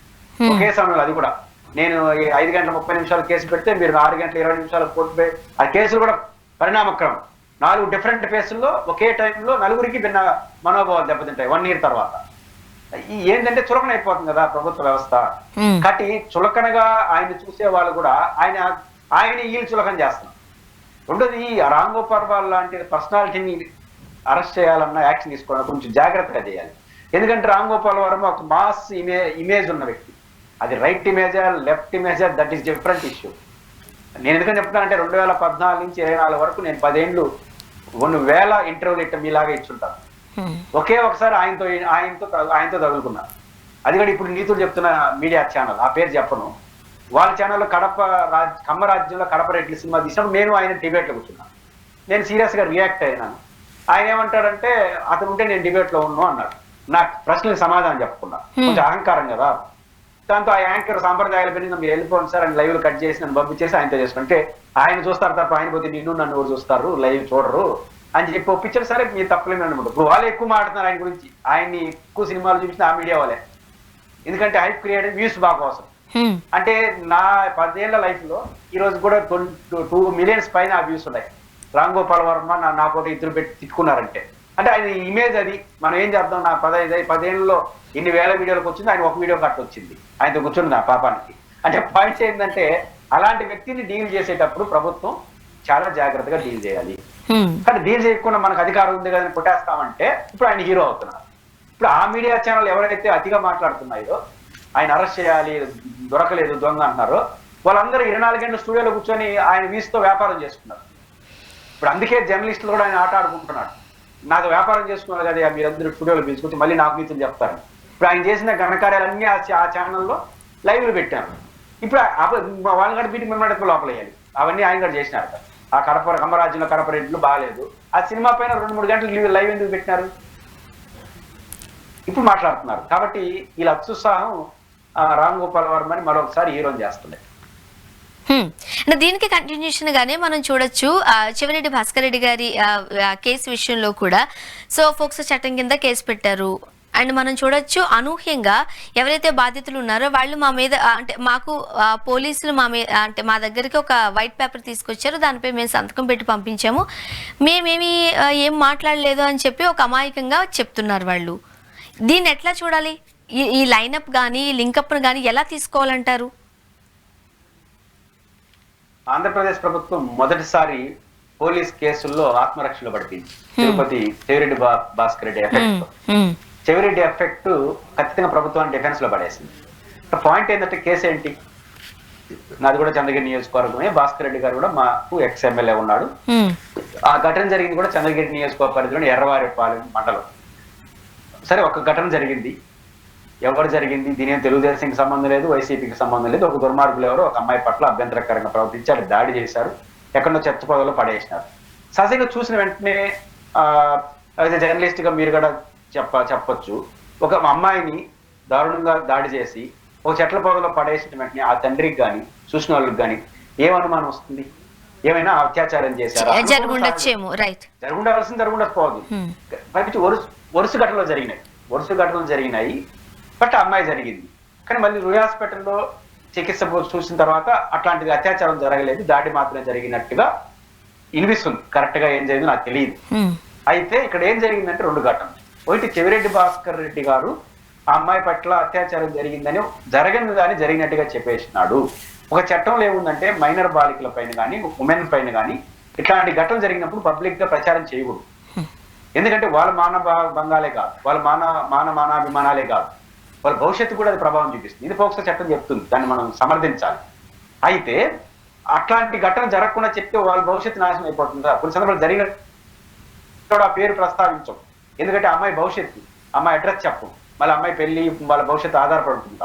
ఒకే సమయంలో. అది కూడా నేను 5 గంటల 30 నిమిషాలు కేసు పెడితే మీరు 6 గంటల 20 నిమిషాలు కోర్టు ఆ కేసులు కూడా పరిణామక్రమం. 4 different కేసుల్లో ఒకే టైంలో 4 భిన్న మనోభావాలు దెబ్బతింటాయి 1 year తర్వాత. ఏంటంటే చులకన అయిపోతుంది కదా ప్రభుత్వ వ్యవస్థ. కాబట్టి చులకనగా ఆయన చూసే వాళ్ళు కూడా ఆయన వీళ్ళు చులకన చేస్తున్నారు. రెండోది రామ్ గోపాల్ వర్మ లాంటి పర్సనాలిటీని అరెస్ట్ చేయాలన్నా, యాక్షన్ తీసుకోవాలన్నా కొంచెం జాగ్రత్తగా చేయాలి. ఎందుకంటే రామ్ గోపాల్ వర్మ ఒక మాస్ ఇమేజ్ ఉన్న వ్యక్తి. అది రైట్ ఇమేజా లెఫ్ట్ ఇమేజా దట్ ఈస్ డిఫరెంట్ ఇష్యూ. నేను ఎందుకని చెప్తానంటే 2014 నుంచి 24 వరకు నేను 10 ఏళ్ళు 1,000 ఇంటర్వ్యూలు ఇట్ట మీలాగా ఇచ్చుంటాను. ఒకే ఒకసారి ఆయనతో తగులుకున్నాను. అది కూడా ఇప్పుడు నీతులు చెప్తున్న మీడియా ఛానల్, ఆ పేరు చెప్పను, వాళ్ళ ఛానల్లో కమ్మ రాజ్యంలో కడప రెడ్డి సినిమా తీసినప్పుడు నేను ఆయన డిబేట్లో కూర్చున్నాను. నేను సీరియస్గా రియాక్ట్ అయినాను. ఆయన ఏమంటాడంటే అతను ఉంటే నేను డిబేట్లో ఉన్నాను అన్నాడు. నాకు ప్రశ్నలకు సమాధానం చెప్పకుండా, కొంచెం అహంకారం కదా. దాంతో ఆ యాంకర్ సాంప్రదాయాల పైన మీరు వెళ్ళిపోండి సార్ అని లైవ్లు కట్ చేసి నన్ను పంపించేసి ఆయనతో చేసుకుంటే ఆయన చూస్తారు తప్ప ఆయన పోతే నన్ను ఎవరు చూస్తారు, లైవ్ చూడరు అని చెప్పి ఒప్పించారు. సరే మీరు తప్పలేము అనమాట. ఇప్పుడు వాళ్ళే ఎక్కువ మాట్లాడుతున్నారు ఆయన గురించి, ఆయన్ని ఎక్కువ సినిమాలు చూపించిన ఆ మీడియా వాళ్ళే. ఎందుకంటే హైప్ క్రియేట్ వ్యూస్ బాగా కోసం. అంటే నా 10 ఏళ్ల లైఫ్ లో ఈ రోజు కూడా 2 మిలియన్స్ పైన ఆ వ్యూస్ ఉన్నాయి. రామ్ గోపాల్ వర్మ నా ఫోటో ఇద్దరు పెట్టి తిట్టుకున్నారంటే అంటే ఆయన ఇమేజ్ అది. మనం ఏం చేద్దాం, నా 10 ఏళ్ళలో ఇన్ని వేల వీడియోలకు వచ్చింది, ఆయన ఒక వీడియో కట్ వచ్చింది, ఆయనతో కూర్చుంది నా పాపానికి. అంటే పాయింట్స్ ఏంటంటే అలాంటి వ్యక్తిని డీల్ చేసేటప్పుడు ప్రభుత్వం చాలా జాగ్రత్తగా డీల్ చేయాలి. కానీ డీల్ చేయకుండా మనకు అధికారం ఉంది కదని కొట్టేస్తామంటే ఇప్పుడు ఆయన హీరో అవుతున్నారు. ఇప్పుడు ఆ మీడియా ఛానల్ ఎవరైతే అతిగా మాట్లాడుతున్నాయో ఆయన అరెస్ట్ చేయాలి, దొరకలేదు, దొంగ అంటున్నారో వాళ్ళందరూ 24 గంటలు స్టూడియోలో కూర్చొని ఆయన వీసుతో వ్యాపారం చేసుకున్నారు. ఇప్పుడు అందుకే జర్నలిస్టులు కూడా ఆయన ఆట ఆడుకుంటున్నాడు. నాకు వ్యాపారం చేసుకున్నారు కదా మీరందరూ స్టూడియోలో పిలుచుకొచ్చి మళ్ళీ నాకు నీతులు చెప్తారు. ఇప్పుడు ఆయన చేసిన ఘనకార్యాలన్నీ ఆ ఛానల్లో లైవ్లు పెట్టారు. ఇప్పుడు వాళ్ళని కూడా బీటి మెమ్మడకు లోపల వేయాలి. అవన్నీ ఆయన కూడా చేసినారు. ఆ కమ్మరాజ్యంలో కడప రెడ్లు బాగాలేదు, ఆ సినిమా పైన 2-3 గంటలు లైవ్ ఎందుకు పెట్టినారు? ఇప్పుడు మాట్లాడుతున్నారు. కాబట్టి వీళ్ళ అత్యుత్సాహం రామ్ గోపాల్ వర్మని మరొకసారి హీరోని చేస్తుంది. దీనికి కంటిన్యూషన్ గానే మనం చూడొచ్చు చెవిరెడ్డి భాస్కర్ రెడ్డి గారి కేసు విషయంలో కూడా ఫోక్సో చట్టం కింద కేసు పెట్టారు. అండ్ మనం చూడొచ్చు అనూహ్యంగా ఎవరైతే బాధితులు ఉన్నారో వాళ్ళు మా మీద అంటే మాకు పోలీసులు మా దగ్గరికి ఒక వైట్ పేపర్ తీసుకొచ్చారు, దానిపై మేము సంతకం పెట్టి పంపించాము, మేమేమి ఏం మాట్లాడలేదు అని చెప్పి ఒక అమాయకంగా చెప్తున్నారు వాళ్ళు. దీన్ని ఎట్లా చూడాలి? ఈ లైనప్ కానీ ఈ లింకప్ కానీ ఎలా తీసుకోవాలంటారు? ఆంధ్రప్రదేశ్ ప్రభుత్వం మొదటిసారి పోలీస్ కేసుల్లో ఆత్మరక్షలో పడిపోయింది. తిరుపతి చెవిరెడ్డి భాస్కర్ రెడ్డి ఎఫెక్ట్, చెవిరెడ్డి ఎఫెక్ట్ ఖచ్చితంగా ప్రభుత్వాన్ని డిఫెన్స్ లో పడేసింది. పాయింట్ ఏంటంటే కేసు ఏంటి? నాది కూడా చంద్రగిరి నియోజకవర్గమే, భాస్కర్ రెడ్డి గారు కూడా మాకు ఎక్స్ ఎమ్మెల్యే ఉన్నాడు. ఆ ఘటన జరిగింది కూడా చంద్రగిరి నియోజకవర్గ పరిధిలోని ఎర్రవారిపాలెం మండలం. సరే, ఒక ఘటన జరిగింది. ఎవరు జరిగింది? దీని తెలుగుదేశంకి సంబంధం లేదు, వైసీపీకి సంబంధం లేదు. ఒక దుర్మార్గులు ఎవరో ఒక అమ్మాయి పట్ల అభ్యంతరకరంగా ప్రవర్తించి దాడి చేశారు, ఎక్కడో చెత్త పొదలో పడేసినారు. సహజంగా చూసిన వెంటనే జర్నలిస్ట్ గా మీరు కూడా చెప్పొచ్చు, ఒక అమ్మాయిని దారుణంగా దాడి చేసి ఒక చెట్ల పొదలో పడేసిన వెంటనే ఆ తండ్రికి కానీ చూసిన వాళ్ళకి కానీ ఏం అనుమానం వస్తుంది? ఏమైనా అత్యాచారం చేశారా? జరుగుండవలసింది జరుగుండకపోదు. పైపించి వరుస ఘటనలు జరిగినాయి. బట్ అమ్మాయి జరిగింది, కానీ మళ్ళీ రూయ్ హాస్పిటల్లో చికిత్స చూసిన తర్వాత అట్లాంటిది అత్యాచారం జరగలేదు, దాడి మాత్రమే జరిగినట్టుగా వినిపిస్తుంది. కరెక్ట్ గా ఏం జరిగిందో నాకు తెలియదు. అయితే ఇక్కడ ఏం జరిగిందంటే 2 ఘటనలు. ఒకటి, చెవిరెడ్డి భాస్కర్ రెడ్డి గారు ఆ అమ్మాయి పట్ల అత్యాచారం జరిగిందని జరగని దాన్ని జరిగినట్టుగా చెప్పేసినాడు. ఒక చట్టంలో ఏముందంటే మైనర్ బాలికల పైన కానీ ఉమెన్ పైన కానీ ఇట్లాంటి ఘటనలు జరిగినప్పుడు పబ్లిక్ గా ప్రచారం చేయకూడదు. ఎందుకంటే వాళ్ళ మానభంగాలే కాదు, వాళ్ళ మానాభిమానాలే కాదు, వాళ్ళ భవిష్యత్తు కూడా అది ప్రభావం చూపిస్తుంది. ఇది పోక్సో చట్టం చెప్తుంది, దాన్ని మనం సమర్థించాలి. అయితే అట్లాంటి ఘటన జరగకుండా చెప్తే వాళ్ళ భవిష్యత్తు నాశనం అయిపోతుందా? కొన్ని సందర్భాలు జరిగిన ఆ పేరు ప్రస్తావించం, ఎందుకంటే అమ్మాయి భవిష్యత్తు, అమ్మాయి అడ్రస్ చెప్పం, మళ్ళీ అమ్మాయి పెళ్లి వాళ్ళ భవిష్యత్తు ఆధారపడుతుంది.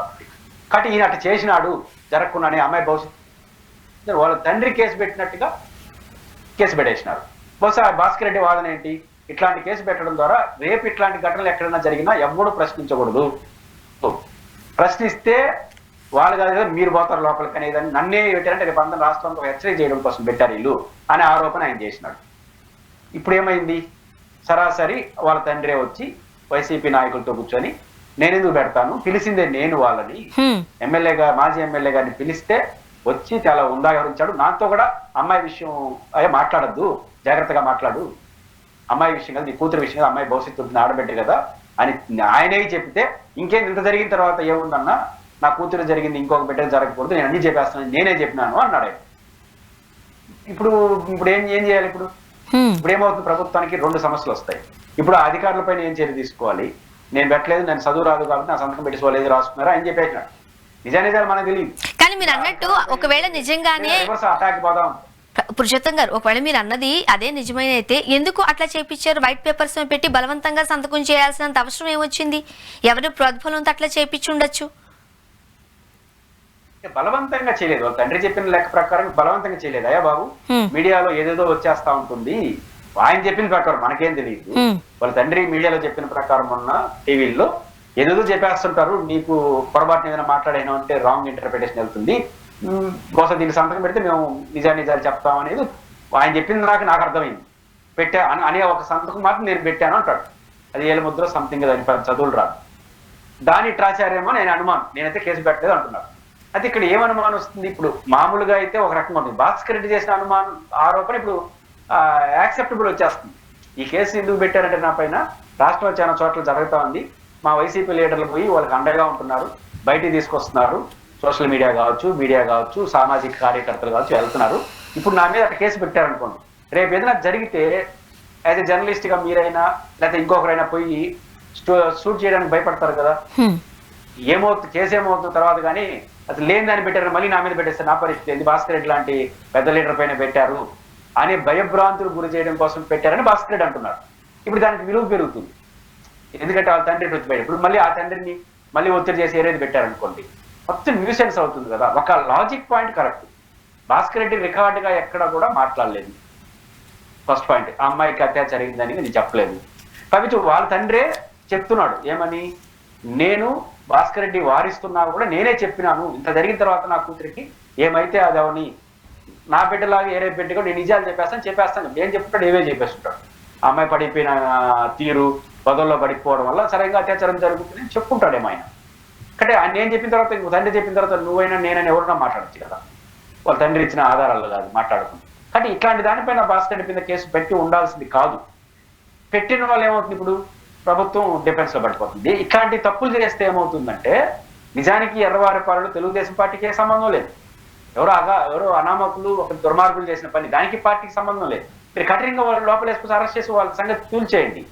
కాబట్టి ఈయన అట్లా చేసినాడు జరగకుండానే అమ్మాయి భవిష్యత్తు వాళ్ళ తండ్రి కేసు పెట్టినట్టుగా కేసు పెట్టేసినారు. బహుశా భాస్కర్ రెడ్డి వాదన ఏంటి? ఇట్లాంటి కేసు పెట్టడం ద్వారా రేపు ఇట్లాంటి ఘటనలు ఎక్కడైనా జరిగినా ఎవరు ప్రశ్నించకూడదు, ప్రశ్నిస్తే వాళ్ళు కాదు కదా మీరు పోతారు లోపలికి అనేదాన్ని నన్నే పెట్టారంటే రేపు అందరం రాష్ట్రంలో హెచ్చరిక చేయడం కోసం పెట్టారు వీళ్ళు అనే ఆరోపణ ఆయన చేసినాడు. ఇప్పుడు ఏమైంది? సరాసరి వాళ్ళ తండ్రే వచ్చి వైసీపీ నాయకులతో కూర్చొని నేను ఎందుకు పెడతాను, పిలిచిందే నేను వాళ్ళని, ఎమ్మెల్యేగా మాజీ ఎమ్మెల్యే గారిని పిలిస్తే వచ్చి చాలా ఉందా వివరించాడు. నాతో కూడా అమ్మాయి విషయం మాట్లాడద్దు, జాగ్రత్తగా మాట్లాడు, అమ్మాయి విషయం కదా, నీ కూతురు విషయం కదా, అమ్మాయి భవిష్యత్తు ఆడబెట్టే కదా, అని ఆయనే చెప్తే ఇంకేం ఇంత జరిగిన తర్వాత ఏముందన్నా నా కూతురు జరిగింది ఇంకొక బిడ్డ జరగకూడదు, నేను అన్ని చెప్పేస్తాను, నేనే చెప్పినాను అన్నాడు ఆయన. ఇప్పుడు ఇప్పుడు ఏం చేయాలి? ఇప్పుడు ఏమవుతుంది? ప్రభుత్వానికి 2 సమస్యలు వస్తాయి. ఇప్పుడు ఆ అధికారులపైన ఏం చర్య తీసుకోవాలి? నేను పెట్టలేదు, నేను చదువు రాదు కాబట్టి నా సంతకం పెట్టుకోలేదు రాసుకున్నారా అని చెప్పేసినాడు. నిజాలు మనకు తెలియదు. కానీ మీరు అన్నట్టు ఒకవేళ నిజంగానే అటాక్ పోదాం పురుషోత్తం గారు, ఒకవేళ మీరు అన్నది అదే నిజమైన అయితే ఎందుకు అట్లా చేపించారు? వైట్ పేపర్స్ పెట్టి బలవంతంగా సంతకం చేయాల్సినంత అవసరం ఏమొచ్చింది? ఎవరి ప్రోద్బలంతో అట్లా చేపించి ఉండొచ్చు. బలవంతంగా చేయలేదు, వాళ్ళ తండ్రి చెప్పిన లెక్క ప్రకారం బలవంతంగా చేయలేదు. అయ్యా బాబు, మీడియాలో ఏదేదో వచ్చేస్తా ఉంటుంది, ఆయన చెప్పిన ప్రకారం మనకేం తెలియదు. వాళ్ళ తండ్రి మీడియాలో చెప్పిన ప్రకారం ఉన్న టీవీల్లో ఏదేదో చెప్పేస్తుంటారు, నీకు పొరపాటున ఏదైనా మాట్లాడైనా అంటే రాంగ్ ఇంటర్ప్రిటేషన్ వెళ్తుంది, బహుశా దీన్ని సంతకం పెడితే మేము నిజాలు చెప్తాం అనేది ఆయన చెప్పింది నాకు అర్థమైంది. పెట్టా అనే ఒక సంతకం మాత్రం నేను పెట్టాను అంటాడు. అది ఏళ్ళ ముద్ర సంథింగ్, దాని చదువులు రాదు, దాన్ని ట్రాచారేమో నేను అనుమానం, నేనైతే కేసు పెట్టలేదు అంటున్నాడు. అది ఇక్కడ ఏమనుమానం వస్తుంది? ఇప్పుడు మామూలుగా అయితే ఒక రకంగా ఉంటుంది, భాస్కర్ రెడ్డి చేసిన అనుమానం ఆరోపణ ఇప్పుడు యాక్సెప్టబుల్ వచ్చేస్తుంది. ఈ కేసు ఎందుకు పెట్టారంటే నా పైన రాష్ట్రంలో చాలా చోట్ల జరుగుతూ ఉంది, మా వైసీపీ లీడర్లు పోయి వాళ్ళకి అండగా ఉంటున్నారు, బయటికి తీసుకొస్తున్నారు, సోషల్ మీడియా కావచ్చు, సామాజిక కార్యకర్తలు కావచ్చు వెళ్తున్నారు. ఇప్పుడు నా మీద అట్లా కేసు పెట్టారనుకోండి, రేపు ఏదైనా జరిగితే యాజ్ ఎ జర్నలిస్ట్ గా మీరైనా లేకపోతే ఇంకొకరైనా పోయి షూట్ చేయడానికి భయపడతారు కదా. ఏమవుతుంది, కేసు ఏమవుతుంది తర్వాత కానీ అసలు లేని దాన్ని పెట్టారు మళ్ళీ నా మీద పెట్టేస్తారు, నా పరిస్థితి ఏంది, భాస్కర్ రెడ్డి లాంటి పెద్ద లీడర్ పైన పెట్టారు అనే భయభ్రాంతులు గురి చేయడం కోసం పెట్టారని భాస్కర్ రెడ్డి అంటున్నారు. ఇప్పుడు దానికి విలువ పెరుగుతుంది, ఎందుకంటే వాళ్ళ తండ్రి వచ్చి ఇప్పుడు మళ్ళీ ఆ తండ్రిని మళ్ళీ ఒత్తిడి చేసి ఏరేది పెట్టారనుకోండి, మొత్తం న్యూసెన్స్ అవుతుంది కదా. ఒక logic point correct, Bhaskar Reddy రికార్డుగా ఎక్కడ కూడా మాట్లాడలేదు. ఫస్ట్ పాయింట్, ఆ అమ్మాయికి అత్యాచారం జరిగిందని నేను చెప్పలేదు. కాబట్టి వాళ్ళ తండ్రే చెప్తున్నాడు ఏమని, నేను భాస్కర్ రెడ్డి వారిస్తున్నా కూడా నేనే చెప్పినాను, ఇంత జరిగిన తర్వాత నా కూతురికి ఏమైతే అది అవని నా బిడ్డలాగా ఏరే బిడ్డగా నేను నిజాలు చెప్పేస్తాను ఏం చెప్తాడు ఏవే చెప్పేస్తుంటాడు. ఆ అమ్మాయి పడిపోయిన తీరు, బదుల్లో పడిపోవడం వల్ల సరిగ్గా అత్యాచారం జరుగుతుందని చెప్పుకుంటాడేమో ఆయన. అంటే ఆయన నేను చెప్పిన తర్వాత ఇంకో తండ్రి చెప్పిన తర్వాత నువ్వైనా నేనైనా ఎవరైనా మాట్లాడచ్చు కదా, వాళ్ళ తండ్రి ఇచ్చిన ఆధారాలు కాదు మాట్లాడుతుంది. కానీ ఇట్లాంటి దానిపైన భాస్కర్ రెడ్డి మీద కేసు పెట్టి ఉండాల్సింది కాదు. పెట్టిన వాళ్ళు ఏమవుతుంది, ఇప్పుడు ప్రభుత్వం డిఫెన్స్ లో పడిపోతుంది. ఇట్లాంటి తప్పులు చేస్తే ఏమవుతుందంటే నిజానికి ఎర్రవారిపాలెంలో తెలుగుదేశం పార్టీకి ఏ సంబంధం లేదు, ఎవరో అనామకులు ఒక దుర్మార్గులు చేసిన పని, దానికి పార్టీకి సంబంధం లేదు. మీరు కఠినంగా వాళ్ళు లోపల వేసుకుని అరెస్ట్ చేసి వాళ్ళ సంగతి తూల్చేయండి,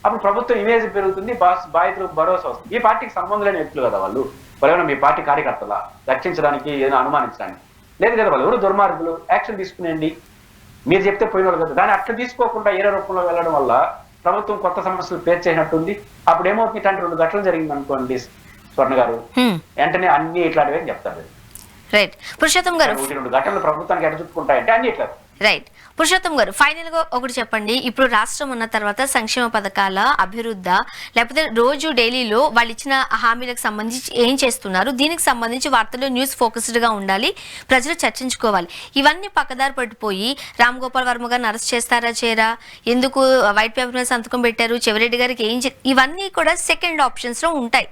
అప్పుడు ప్రభుత్వం ఇమేజ్ పెరుగుతుంది, బాధితులకు భరోసా వస్తుంది. ఈ పార్టీకి సంబంధం లేని వ్యక్తులు కదా వాళ్ళు ఏమైనా మీ పార్టీ కార్యకర్తలా రక్షించడానికి ఏదైనా అనుమానించడానికి లేదు కదా, వాళ్ళు ఎవరు దుర్మార్గులు, యాక్షన్ తీసుకునేయండి. మీరు చెప్తే పోయిన వాళ్ళు కదా, దాన్ని అట్లా తీసుకోకుండా ఏరే రూపంలో వెళ్ళడం వల్ల ప్రభుత్వం కొత్త సమస్యలు పేరు చేసినట్టుంది. అప్పుడు ఏమవుతుంది, ఇట్లాంటి 2 ఘటనలు జరిగింది అనుకోండి స్వర్ణ గారు, వెంటనే అన్ని ఇట్లాంటివి అని చెప్తారు. రైట్ పురుషోత్తం గారు, 2 ఘటనలు ప్రభుత్వానికి ఎట్లా చుట్టుకుంటాయంటే అన్ని ఇట్లా. రైట్ పురుషోత్తం గారు, ఫైనల్ గా ఒకటి చెప్పండి, ఇప్పుడు రాష్ట్రం ఉన్న తర్వాత సంక్షేమ పథకాల అభివృద్ధి లేకపోతే రోజు డైలీలో వాళ్ళు ఇచ్చిన హామీలకు సంబంధించి ఏం చేస్తున్నారు, దీనికి సంబంధించి వార్తల్లో న్యూస్ ఫోకస్డ్ గా ఉండాలి, ప్రజలు చర్చించుకోవాలి. ఇవన్నీ పక్కదారి పడిపోయి రామ్ గోపాల్ వర్మ గారిని అరెస్ట్ చేస్తారా చేయరా, ఎందుకు వైట్ పేపర్ మీద సంతకం పెట్టారు, చెవిరెడ్డి గారికి ఏం ఇవన్నీ కూడా సెకండ్ ఆప్షన్స్ లో ఉంటాయి.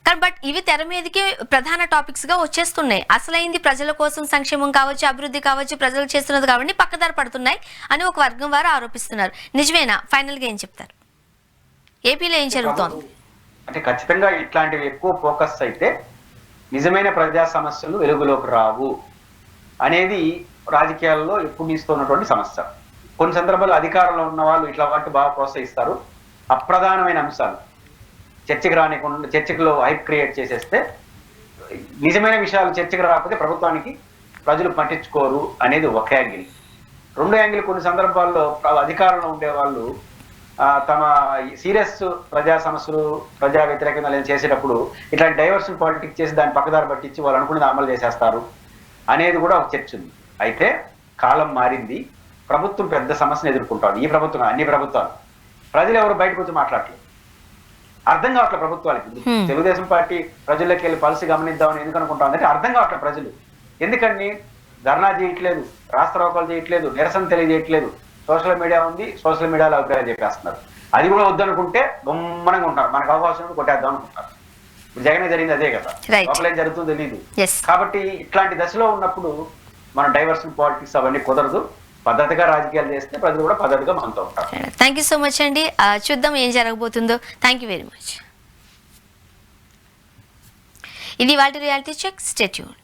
కానీ బట్ ఇవి తెర మీదకి ప్రధాన టాపిక్స్ గా వచ్చేస్తున్నాయి. అసలైంది ప్రజల కోసం సంక్షేమం కావచ్చు, అభివృద్ధి కావచ్చు, ప్రజలు చేస్తున్నది కాబట్టి పక్కదారి పడుతున్నాయి అని ఒక వర్గం వారు ఆరోపిస్తున్నారు. నిజమేనా? ఫైనల్ గా ఏం చెప్తారు? ఏపీలో ఏం జరుగుతోంది అంటే ఖచ్చితంగా ఇట్లాంటివి ఎక్కువ ఫోకస్ అయితే నిజమైన ప్రజా సమస్యలు వెలుగులోకి రావు అనేది రాజకీయాల్లో ఎప్పుడు నిస్తున్నటువంటి సమస్య. కొన్ని సందర్భాల్లో అధికారంలో ఉన్న వాళ్ళు ఇట్లా వాటి బాగా ప్రోత్సహిస్తారు. అప్రధానమైన అంశాలు చర్చకు రానికుండా చర్చకులో హైప్ క్రియేట్ చేసేస్తే నిజమైన విషయాలు చర్చకు రాకపోతే ప్రభుత్వానికి ప్రజలు పట్టించుకోరు అనేది ఒక యాంగిల్. 2 యాంగిల్, కొన్ని సందర్భాల్లో అధికారంలో ఉండే వాళ్ళు తమ సీరియస్ ప్రజా సమస్యలు ప్రజా వ్యతిరేకంగా చేసేటప్పుడు ఇట్లాంటి డైవర్షన్ పాలిటిక్స్ చేసి దాన్ని పక్కదారి పట్టించి వాళ్ళు అనుకున్నది అమలు చేసేస్తారు అనేది కూడా ఒక చర్చ ఉంది. అయితే కాలం మారింది, ప్రభుత్వం పెద్ద సమస్యను ఎదుర్కొంటారు. ఈ ప్రభుత్వం, అన్ని ప్రభుత్వాలు, ప్రజలు ఎవరు బయటకు వచ్చి మాట్లాడలేదు, అర్థం కావట్లే ప్రభుత్వాలకి. తెలుగుదేశం పార్టీ ప్రజల్లోకి వెళ్ళి పలిసి గమనిద్దామని ఎందుకు అనుకుంటా అంటే అర్థం కావట్లే ప్రజలు. ఎందుకని ధర్నా చేయట్లేదు, రాస్తారోకాలు చేయట్లేదు, నిరసన తెలియజేయట్లేదు, సోషల్ మీడియా ఉంది, సోషల్ మీడియాలో అభిప్రాయాలు చెప్పేస్తున్నారు. అది కూడా వద్దనుకుంటే బొమ్మనంగా ఉంటారు, మనకు అవకాశం కొట్టేద్దాం అనుకుంటారు. ఇప్పుడు జగన్ జరిగింది అదే కదా, లోపల ఏం జరుగుతుందో తెలియదు. కాబట్టి ఇట్లాంటి దశలో ఉన్నప్పుడు మనం డైవర్షన్ పాలిటిక్స్ అవన్నీ కుదరదు. పద్ధతిగా రాజకీయాలు చేస్తే ప్రజలు కూడా పద్ధతిగా మనతో ఉంటారు. థ్యాంక్ యూ సో మచ్ అండి. చూద్దాం ఏం జరగబోతుందో. Thank you very much. ఇది వాటి రియాలిటీ చెక్. Stay tuned.